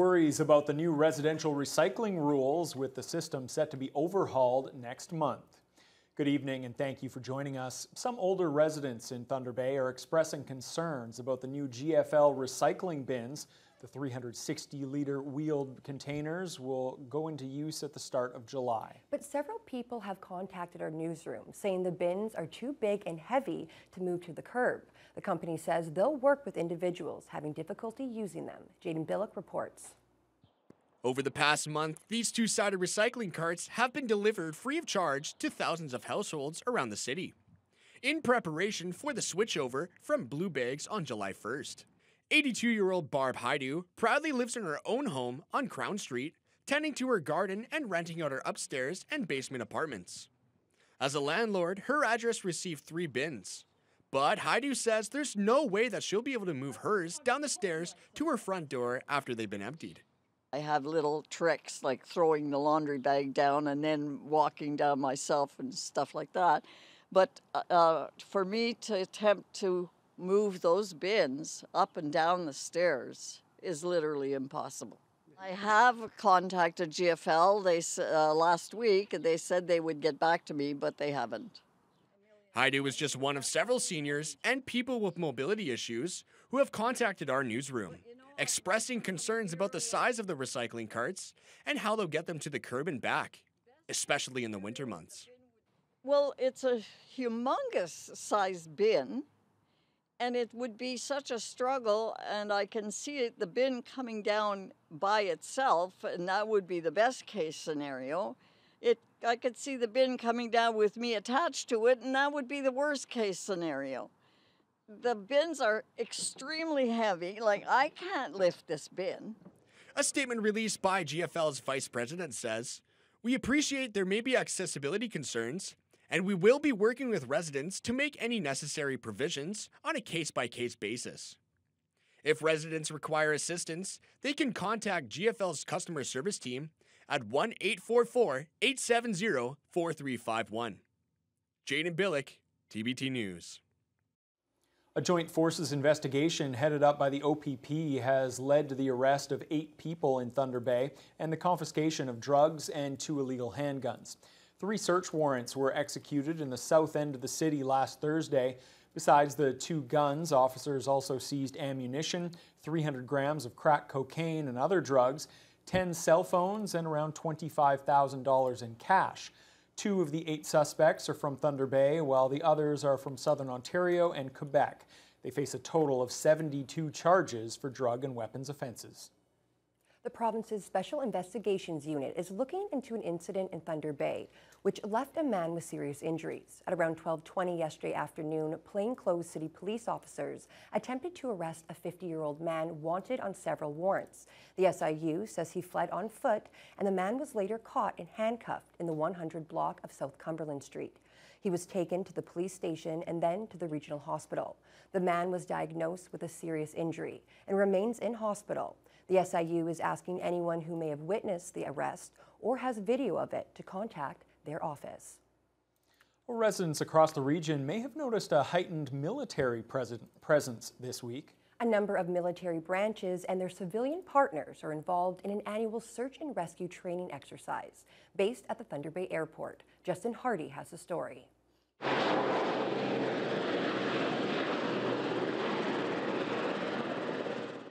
worries about the new residential recycling rules, with the system set to be overhauled next month. Good evening and thank you for joining us. Some older residents in Thunder Bay are expressing concerns about the new GFL recycling bins. The 360-liter wheeled containers will go into use at the start of July. But several people have contacted our newsroom saying the bins are too big and heavy to move to the curb. The company says they'll work with individuals having difficulty using them. Jaden Billick reports. Over the past month, these two-sided recycling carts have been delivered free of charge to thousands of households around the city, in preparation for the switchover from blue bags on July 1st. 82-year-old Barb Haidu proudly lives in her own home on Crown Street, tending to her garden and renting out her upstairs and basement apartments. As a landlord, her address received 3 bins. But Haidu says there's no way that she'll be able to move hers down the stairs to her front door after they've been emptied. I have little tricks like throwing the laundry bag down and then walking down myself and stuff like that. But for me to attempt to move those bins up and down the stairs is literally impossible. I have contacted GFL last week, and they said they would get back to me, but they haven't. Haidu is just one of several seniors and people with mobility issues who have contacted our newsroom, expressing concerns about the size of the recycling carts and how they'll get them to the curb and back, especially in the winter months. Well, it's a humongous sized bin, and it would be such a struggle, and I can see the bin coming down by itself, and that would be the best case scenario. I could see the bin coming down with me attached to it, and that would be the worst case scenario. The bins are extremely heavy, like I can't lift this bin. A statement released by GFL's vice president says, "We appreciate there may be accessibility concerns, and we will be working with residents to make any necessary provisions on a case-by-case basis. If residents require assistance, they can contact GFL's customer service team at 1-844-870-4351. Jaden Billick, TBT News. A joint forces investigation headed up by the OPP has led to the arrest of 8 people in Thunder Bay and the confiscation of drugs and 2 illegal handguns. 3 search warrants were executed in the south end of the city last Thursday. Besides the 2 guns, officers also seized ammunition, 300 grams of crack cocaine and other drugs, 10 cell phones, and around $25,000 in cash. 2 of the 8 suspects are from Thunder Bay, while the others are from Southern Ontario and Quebec. They face a total of 72 charges for drug and weapons offenses. The province's Special Investigations Unit is looking into an incident in Thunder Bay, which left a man with serious injuries. At around 12:20 yesterday afternoon, plainclothes city police officers attempted to arrest a 50-year-old man wanted on several warrants. The SIU says he fled on foot, and the man was later caught and handcuffed in the 100 block of South Cumberland Street. He was taken to the police station and then to the regional hospital. The man was diagnosed with a serious injury and remains in hospital. The SIU is asking anyone who may have witnessed the arrest or has video of it to contact their office. Well, residents across the region may have noticed a heightened military presence this week. A number of military branches and their civilian partners are involved in an annual search and rescue training exercise based at the Thunder Bay Airport. Justin Hardy has the story.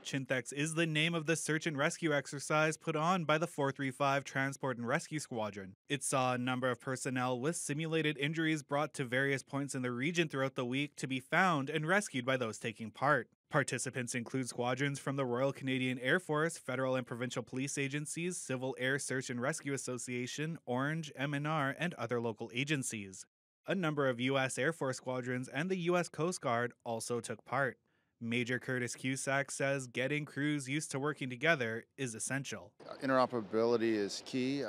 Chinthex is the name of the search and rescue exercise put on by the 435 Transport and Rescue Squadron. It saw a number of personnel with simulated injuries brought to various points in the region throughout the week to be found and rescued by those taking part. Participants include squadrons from the Royal Canadian Air Force, federal and provincial police agencies, Civil Air Search and Rescue Association, Orange, MNR, and other local agencies. A number of U.S. Air Force squadrons and the U.S. Coast Guard also took part. Major Curtis Cusack says getting crews used to working together is essential. Interoperability is key.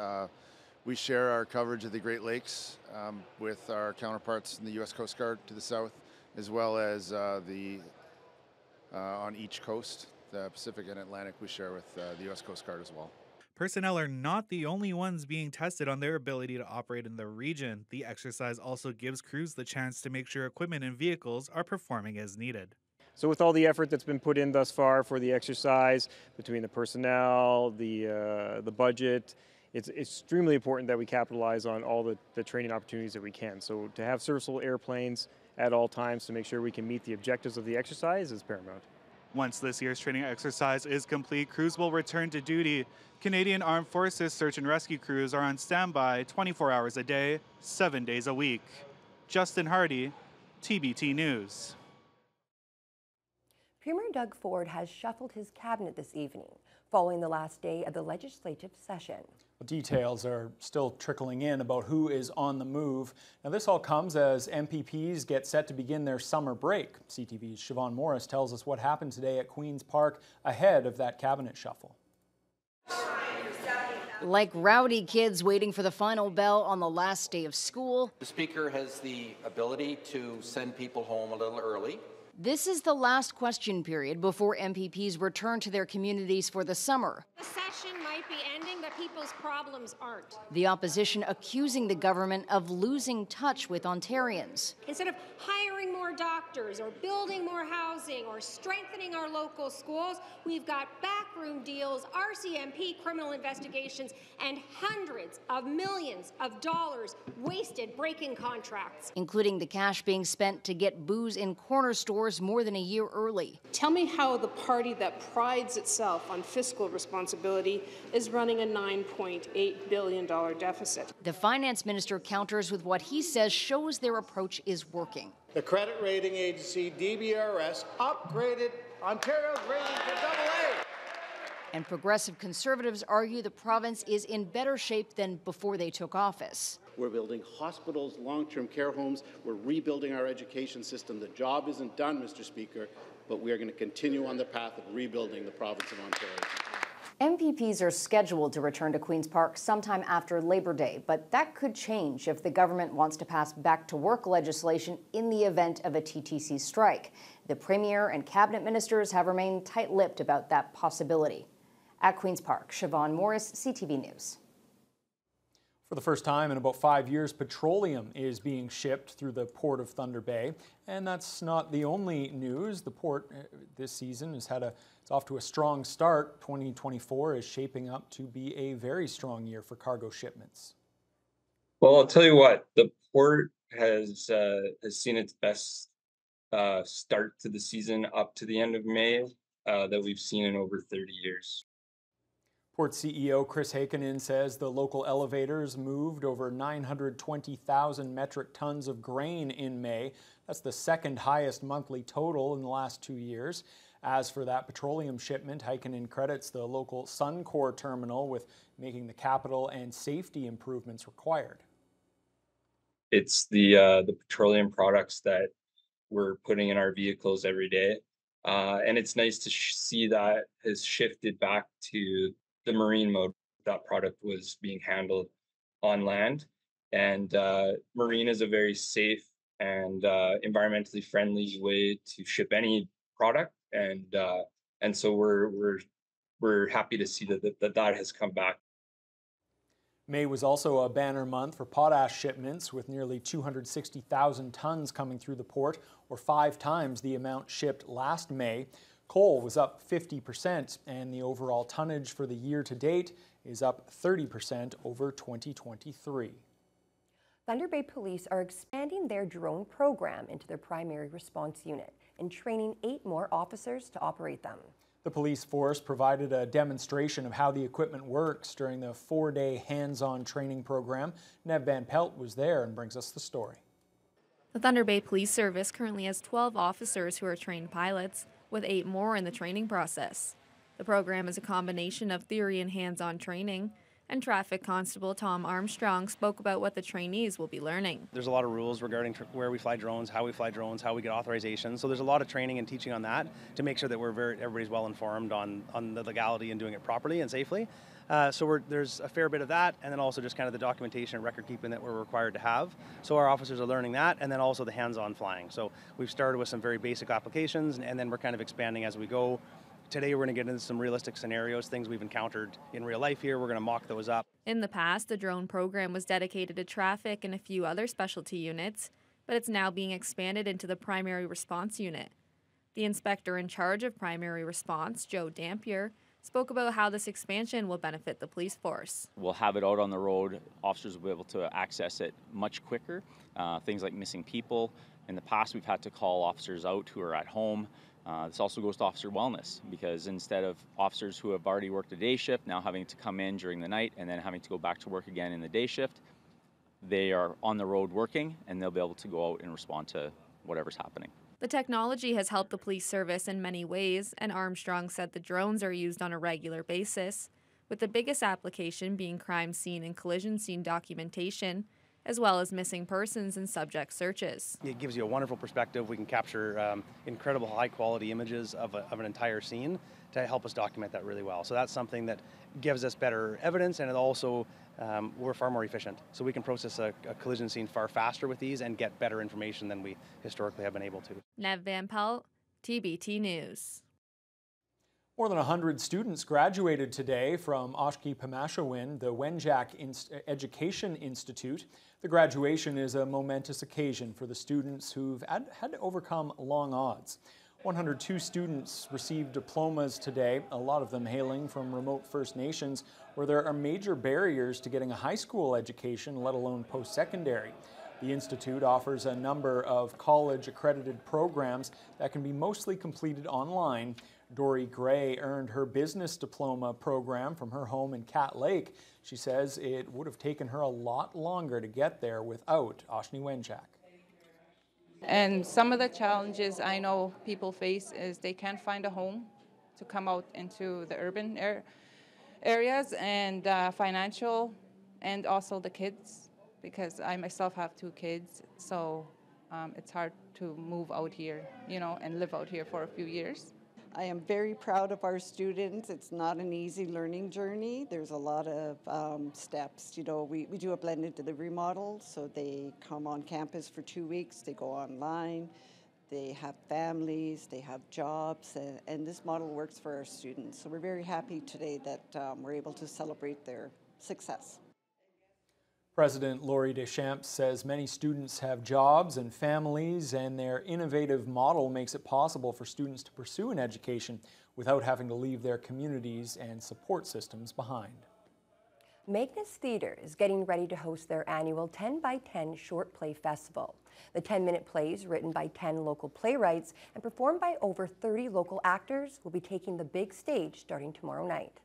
We share our coverage of the Great Lakes with our counterparts in the U.S. Coast Guard to the south, as well as on each coast, the Pacific and Atlantic, we share with the U.S. Coast Guard as well. Personnel are not the only ones being tested on their ability to operate in the region. The exercise also gives crews the chance to make sure equipment and vehicles are performing as needed. So with all the effort that's been put in thus far for the exercise, between the personnel, the budget, it's extremely important that we capitalize on all the training opportunities that we can. So to have serviceable airplanes at all times to make sure we can meet the objectives of the exercise is paramount. Once this year's training exercise is complete, crews will return to duty. Canadian Armed Forces search and rescue crews are on standby 24 hours a day, 7 days a week. Justin Hardy, TBT News. Premier Doug Ford has shuffled his cabinet this evening, following the last day of the legislative session. Details are still trickling in about who is on the move. Now, this all comes as MPPs get set to begin their summer break. CTV's Siobhan Morris tells us what happened today at Queen's Park ahead of that cabinet shuffle. Like rowdy kids waiting for the final bell on the last day of school, the Speaker has the ability to send people home a little early. This is the last question period before MPPs return to their communities for the summer. The session might be ending, but people's problems aren't. The opposition accusing the government of losing touch with Ontarians. Instead of hiring more doctors or building more housing or strengthening our local schools, we've got backroom deals, RCMP criminal investigations, and hundreds of millions of dollars wasted breaking contracts. Including the cash being spent to get booze in corner stores more than a year early. Tell me how the party that prides itself on fiscal responsibility is running a $9.8 billion deficit. The finance minister counters with what he says shows their approach is working. The credit rating agency, DBRS, upgraded Ontario's rating to AA. And progressive conservatives argue the province is in better shape than before they took office. We're building hospitals, long-term care homes. We're rebuilding our education system. The job isn't done, Mr. Speaker, but we are going to continue on the path of rebuilding the province of Ontario. MPPs are scheduled to return to Queen's Park sometime after Labor Day, but that could change if the government wants to pass back-to-work legislation in the event of a TTC strike. The Premier and Cabinet ministers have remained tight-lipped about that possibility. At Queen's Park, Siobhan Morris, CTV News. For the first time in about 5 years, petroleum is being shipped through the Port of Thunder Bay. And that's not the only news. The port this season it's off to a strong start. 2024 is shaping up to be a very strong year for cargo shipments. Well, I'll tell you what, the port has seen its best start to the season up to the end of May that we've seen in over 30 years. Port CEO Chris Heikkinen says the local elevators moved over 920,000 metric tons of grain in May. That's the second highest monthly total in the last 2 years. As for that petroleum shipment, Heikkinen credits the local Suncor terminal with making the capital and safety improvements required. It's the petroleum products that we're putting in our vehicles every day. And it's nice to see that has shifted back to the marine mode. That product was being handled on land, and marine is a very safe and environmentally friendly way to ship any product, and so we're happy to see that has come back. May was also a banner month for potash shipments, with nearly 260,000 tons coming through the port, or 5 times the amount shipped last May. Coal was up 50%, and the overall tonnage for the year to date is up 30% over 2023. Thunder Bay Police are expanding their drone program into their primary response unit and training 8 more officers to operate them. The police force provided a demonstration of how the equipment works during the 4-day hands-on training program. Nev Van Pelt was there and brings us the story. The Thunder Bay Police Service currently has 12 officers who are trained pilots, with 8 more in the training process. The program is a combination of theory and hands-on training, and Traffic Constable Tom Armstrong spoke about what the trainees will be learning. There's a lot of rules regarding where we fly drones, how we get authorization. So there's a lot of training and teaching on that to make sure that everybody's well informed on the legality and doing it properly and safely. So there's a fair bit of that, and then also just kind of the documentation and record keeping that we're required to have. So our officers are learning that, and then also the hands-on flying. So we've started with some very basic applications, and then we're kind of expanding as we go. Today we're going to get into some realistic scenarios, things we've encountered in real life here. We're going to mock those up. In the past, the drone program was dedicated to traffic and a few other specialty units, but it's now being expanded into the primary response unit. The inspector in charge of primary response, Joe Dampier, spoke about how this expansion will benefit the police force. We'll have it out on the road. Officers will be able to access it much quicker. Things like missing people. In the past, we've had to call officers out who are at home. This also goes to officer wellness, because instead of officers who have already worked a day shift now having to come in during the night and then having to go back to work again in the day shift, they are on the road working and they'll be able to go out and respond to whatever's happening. The technology has helped the police service in many ways, and Armstrong said the drones are used on a regular basis, with the biggest application being crime scene and collision scene documentation, as well as missing persons and subject searches. It gives you a wonderful perspective. We can capture incredible high-quality images of an entire scene to help us document that really well. So that's something that gives us better evidence, and it also we're far more efficient. So we can process a collision scene far faster with these and get better information than we historically have been able to. Nev Van Pelt, TBT News. More than 100 students graduated today from Oshkosh Pimashawin, the Wenjack Education Institute. The graduation is a momentous occasion for the students who've had to overcome long odds. 102 students received diplomas today, a lot of them hailing from remote First Nations, where there are major barriers to getting a high school education, let alone post-secondary. The Institute offers a number of college-accredited programs that can be mostly completed online. Dory Gray earned her business diploma program from her home in Cat Lake. She says it would have taken her a lot longer to get there without Oshkosh Wenjack. And some of the challenges I know people face is they can't find a home to come out into the urban areas, and financial, and also the kids, because I myself have 2 kids, so it's hard to move out here, and live out here for a few years. I am very proud of our students. It's not an easy learning journey. There's a lot of steps. We do a blended delivery model, so they come on campus for 2 weeks, they go online, they have families, they have jobs, and this model works for our students. So we're very happy today that we're able to celebrate their success. President Laurie Deschamps says many students have jobs and families, and their innovative model makes it possible for students to pursue an education without having to leave their communities and support systems behind. Magnus Theatre is getting ready to host their annual 10 by 10 Short Play Festival. The 10-minute plays, written by 10 local playwrights and performed by over 30 local actors, will be taking the big stage starting tomorrow night.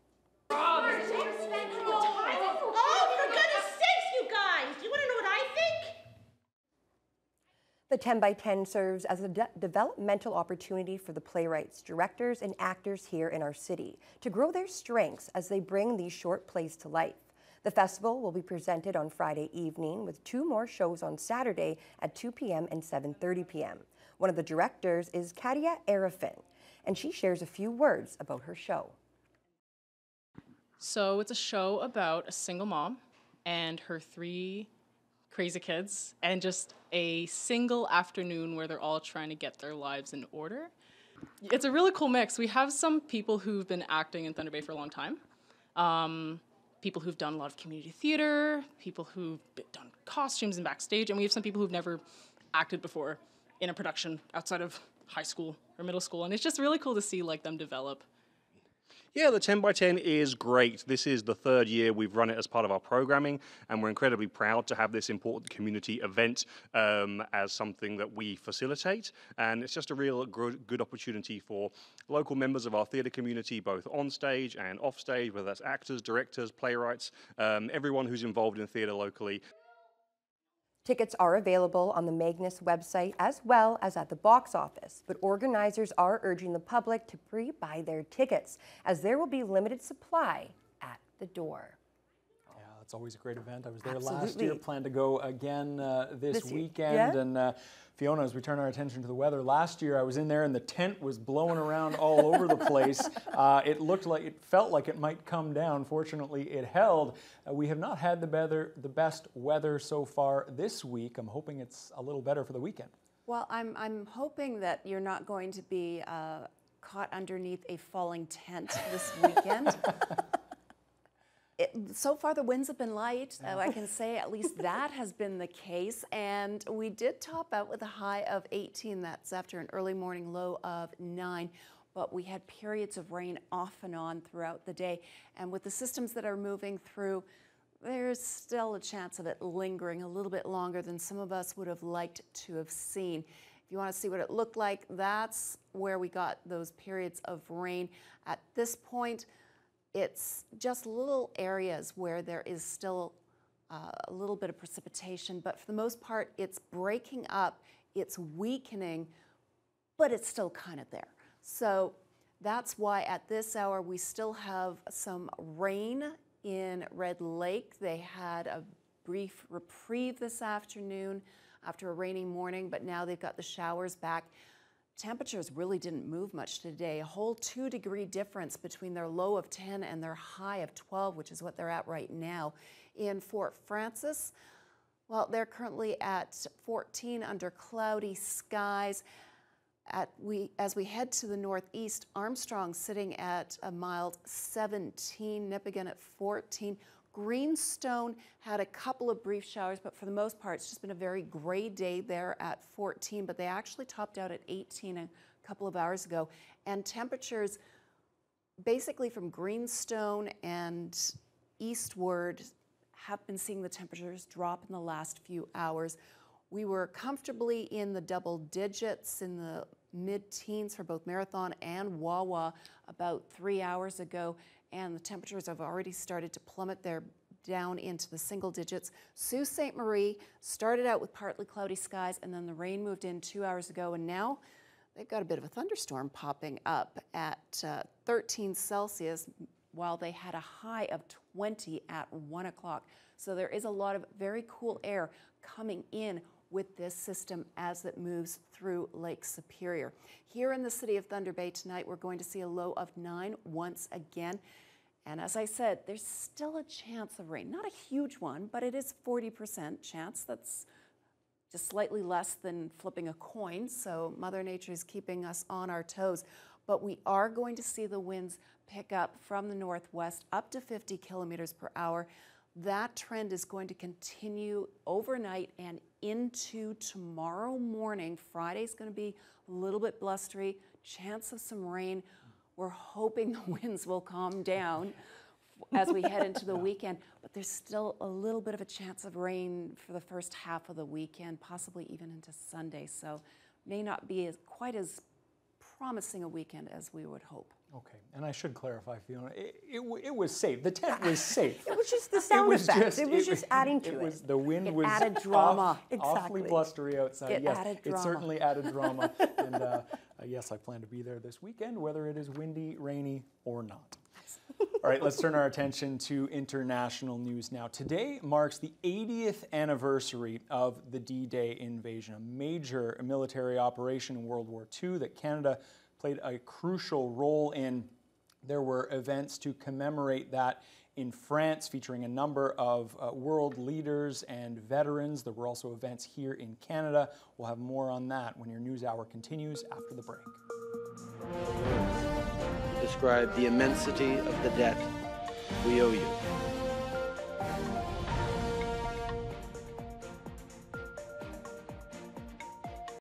The 10 by 10 serves as a developmental opportunity for the playwrights, directors, and actors here in our city to grow their strengths as they bring these short plays to life. The festival will be presented on Friday evening with 2 more shows on Saturday at 2 p.m. and 7:30 p.m. One of the directors is Katia Arifin, and she shares a few words about her show. So it's a show about a single mom and her 3 crazy kids, and just a single afternoon where they're all trying to get their lives in order. It's a really cool mix. We have some people who've been acting in Thunder Bay for a long time, people who've done a lot of community theater, people who've done costumes and backstage, and we have some people who've never acted before in a production outside of high school or middle school, and it's just really cool to see them develop. Yeah, the 10 by 10 is great. This is the 3rd year we've run it as part of our programming, and we're incredibly proud to have this important community event as something that we facilitate. And it's just a real good opportunity for local members of our theatre community, both on stage and off stage, whether that's actors, directors, playwrights, everyone who's involved in theatre locally. Tickets are available on the Magnus website as well as at the box office, but organizers are urging the public to pre-buy their tickets as there will be limited supply at the door. Yeah, that's always a great event. I was there Absolutely. last year, plan to go again this weekend. Yeah? And Fiona, as we turn our attention to the weather, last year I was in there and the tent was blowing around all over the place. It felt like it might come down. Fortunately, it held. We have not had the best weather so far this week. I'm hoping it's a little better for the weekend. Well, I'm hoping that you're not going to be caught underneath a falling tent this weekend. So far, the winds have been light. I can say at least that has been the case. And we did top out with a high of 18. That's after an early morning low of 9. But we had periods of rain off and on throughout the day. And with the systems that are moving through, there's still a chance of it lingering a little bit longer than some of us would have liked to have seen. If you want to see what it looked like, that's where we got those periods of rain. At this point, it's just little areas where there is still a little bit of precipitation, but for the most part, it's breaking up, it's weakening, but it's still kind of there. So that's why at this hour we still have some rain in Red Lake. They had a brief reprieve this afternoon after a rainy morning, but now they've got the showers back. Temperatures really didn't move much today. A whole 2-degree difference between their low of 10 and their high of 12, which is what they're at right now. In Fort Frances, well, they're currently at 14 under cloudy skies. As we head to the northeast, Armstrong sitting at a mild 17, Nipigon at 14. Greenstone had a couple of brief showers, but for the most part, it's just been a very gray day there at 14, but they actually topped out at 18 a couple of hours ago. And temperatures basically from Greenstone and eastward have been seeing the temperatures drop in the last few hours. We were comfortably in the double digits, in the mid-teens for both Marathon and Wawa about 3 hours ago, and the temperatures have already started to plummet. They're down into the single digits. Sault Ste. Marie started out with partly cloudy skies, and then the rain moved in 2 hours ago, and now they've got a bit of a thunderstorm popping up at 13 Celsius, while they had a high of 20 at 1 o'clock. So there is a lot of very cool air coming in with this system as it moves through Lake Superior. Here in the city of Thunder Bay tonight, we're going to see a low of 9 once again. And as I said, there's still a chance of rain. Not a huge one, but it is 40% chance. That's just slightly less than flipping a coin, so Mother Nature is keeping us on our toes. But we are going to see the winds pick up from the northwest up to 50 kilometers per hour. That trend is going to continue overnight and into tomorrow morning. Friday's going to be a little bit blustery, chance of some rain. We're hoping the winds will calm down as we head into the weekend, but there's still a little bit of a chance of rain for the first half of the weekend, possibly even into Sunday. So may not be quite as promising a weekend as we would hope. Okay, and I should clarify, Fiona, it was safe. The tent was safe. It was just the sound effects. It was just adding to it. The wind was added drama. Awfully blustery outside. It added drama. It certainly added drama. And yes, I plan to be there this weekend, whether it is windy, rainy, or not. All right, let's turn our attention to international news now. Today marks the 80th anniversary of the D-Day invasion, a major military operation in World War II that Canada played a crucial role in. There were events to commemorate that in France featuring a number of world leaders and veterans. There were also events here in Canada. We'll have more on that when your news hour continues after the break. Describe the immensity of the debt we owe you.